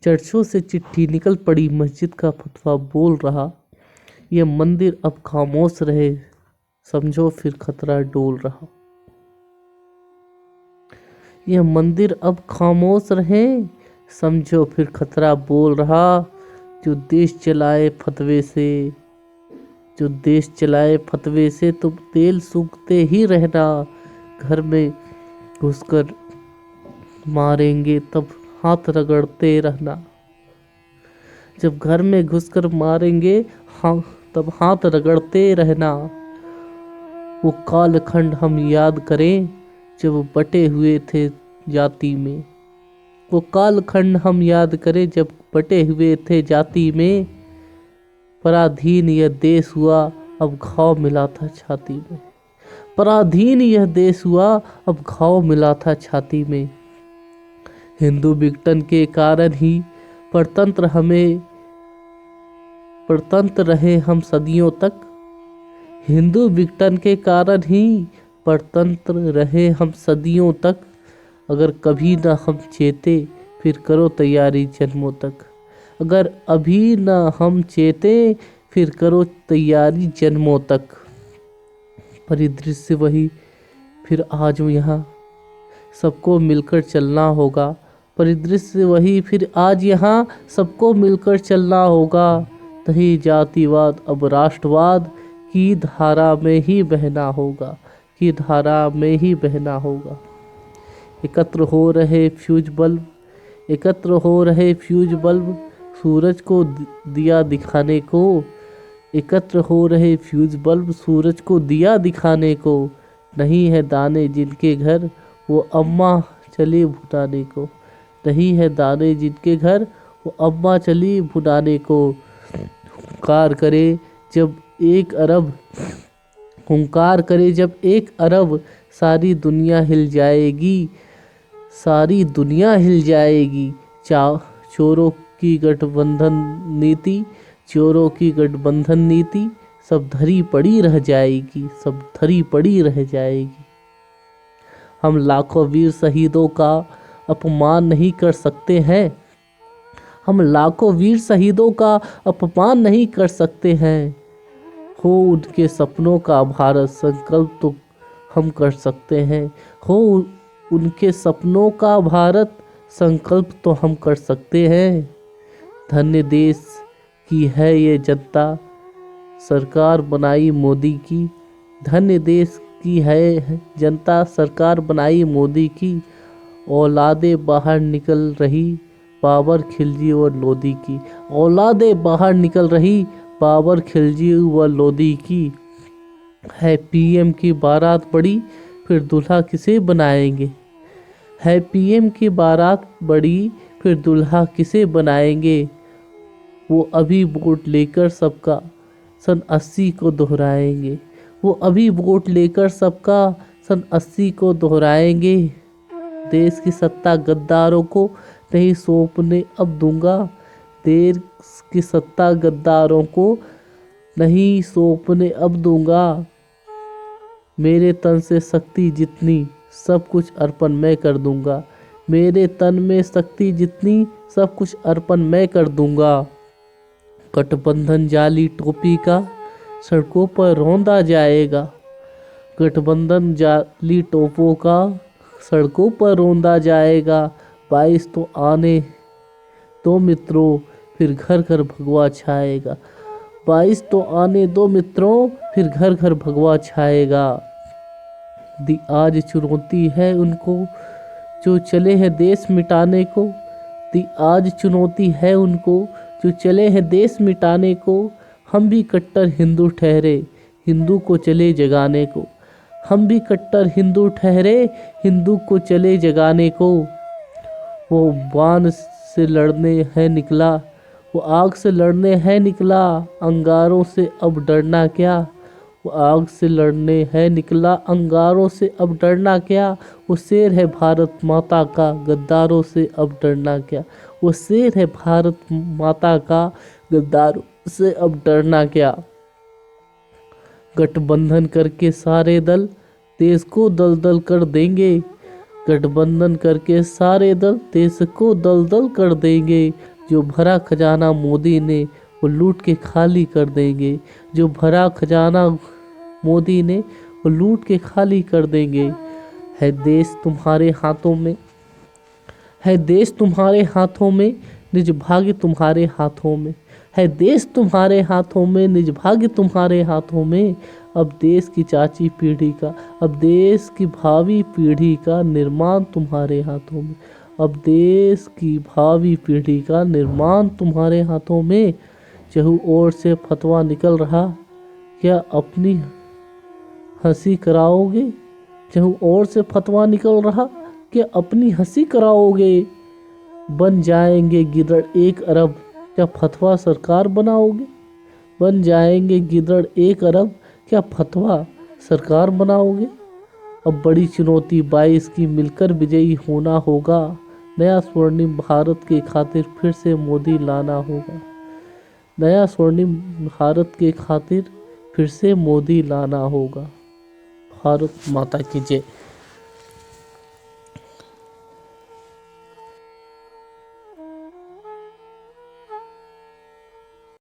चर्चों से चिट्ठी निकल पड़ी, मस्जिद का फतवा बोल रहा, यह मंदिर अब खामोश रहे, समझो फिर खतरा डोल रहा। यह मंदिर अब खामोश रहे, समझो फिर खतरा बोल रहा। जो देश चलाए फतवे से तुम तेल सूखते ही रहना, घर में घुसकर मारेंगे तब हाथ रगड़ते रहना। जब घर में घुसकर मारेंगे तब हाथ रगड़ते रहना। वो कालखंड हम याद करें जब बटे हुए थे जाति में। वो कालखंड हम याद करें जब बटे हुए थे जाति में। पराधीन यह देश हुआ अब घाव मिला था छाती में। पराधीन यह देश हुआ अब घाव मिला था छाती में। हिंदू विघटन के कारण ही परतंत्र रहे हम सदियों तक। हिंदू विघटन के कारण ही परतंत्र रहे हम सदियों तक। अगर कभी न हम चेते फिर करो तैयारी जन्मों तक। अगर अभी न हम चेते फिर करो तैयारी जन्मों तक। परिदृश्य वही फिर आज यहाँ सबको मिलकर चलना होगा। परिदृश्य वही फिर आज यहाँ सबको मिलकर चलना होगा। नहीं जातिवाद अब राष्ट्रवाद की धारा में ही बहना होगा। एकत्र हो रहे फ्यूज बल्ब सूरज को दिया दिखाने को। एकत्र हो रहे फ्यूज बल्ब सूरज को दिया दिखाने को। नहीं है दाने जिनके घर वो अम्मा चली भुनाने को। नहीं है दाने जिनके घर वो अम्मा चली भुनाने को। हुंकार करे जब एक अरब सारी दुनिया हिल जाएगी। चोरों की गठबंधन नीति सब धरी पड़ी रह जाएगी। हम लाखों वीर शहीदों का अपमान नहीं कर सकते हैं। हो उनके सपनों का भारत संकल्प तो हम कर सकते हैं। धन्य देश की है ये जनता सरकार बनाई मोदी की। धन्य देश की है जनता सरकार बनाई मोदी की। औलादे बाहर निकल रही बाबर खिलजी और लोधी की। औलादे बाहर निकल रही बाबर खिलजी व लोधी की। है पीएम की बारात बड़ी फिर दूल्हा किसे बनाएंगे। है पीएम की बारात बड़ी फिर दूल्हा किसे बनाएंगे। वो अभी वोट लेकर सबका सन 80 को दोहराएंगे। देश की सत्ता गद्दारों को नहीं सौंपने अब दूंगा। देश की सत्ता गद्दारों को नहीं सौंपने अब दूंगा। मेरे तन से शक्ति जितनी सब कुछ अर्पण मैं कर दूंगा। मेरे तन में शक्ति जितनी सब कुछ अर्पण मैं कर दूंगा। गठबंधन जाली टोपी का सड़कों पर रौंदा जाएगा। गठबंधन जाली टोपों का सड़कों पर रौंदा जाएगा। 22 तो आने दो मित्रों फिर घर घर भगवा छाएगा। 22 तो आने दो मित्रों फिर घर घर भगवा छाएगा। आज चुनौती है उनको जो चले हैं देश मिटाने को। आज चुनौती है उनको जो चले हैं देश मिटाने को। हम भी कट्टर हिंदू ठहरे हिंदू को चले जगाने को। हम भी कट्टर हिंदू ठहरे हिंदू को चले जगाने को। वो बाण से लड़ने है निकला वो आग से लड़ने है निकला। अंगारों से अब डरना क्या। वो आग से लड़ने है निकला अंगारों से अब डरना क्या। वो शेर है भारत माता का गद्दारों से अब डरना क्या। वो शेर है भारत माता का गद्दारों से अब डरना क्या। गठबंधन करके सारे दल देश को दलदल कर देंगे। गठबंधन करके सारे दल देश को दलदल कर देंगे। जो भरा खजाना मोदी ने वो लूट के खाली कर देंगे। जो भरा खजाना मोदी ने वो लूट के खाली कर देंगे। है देश तुम्हारे हाथों में, है देश तुम्हारे हाथों में, निज भाग्य तुम्हारे हाथों में। है देश तुम्हारे हाथों में, निज भाग्य तुम्हारे हाथों में। अब देश की चाची पीढ़ी का, अब देश की भावी पीढ़ी का निर्माण तुम्हारे हाथों में। अब देश की भावी पीढ़ी का निर्माण तुम्हारे हाथों में। चहु ओर से फतवा निकल रहा, क्या अपनी हंसी कराओगे? चहु ओर से फतवा निकल रहा, क्या अपनी हंसी कराओगे? बन जाएंगे गिदड़ 1 अरब, क्या फतवा सरकार बनाओगे? बन जाएंगे गिदड़ 1 अरब, क्या फतवा सरकार बनाओगे? अब बड़ी चुनौती 22 की मिलकर विजयी होना होगा। नया स्वर्णिम भारत के खातिर फिर से मोदी लाना होगा। नया स्वर्णिम भारत के खातिर फिर से मोदी लाना होगा। भारत माता की जय।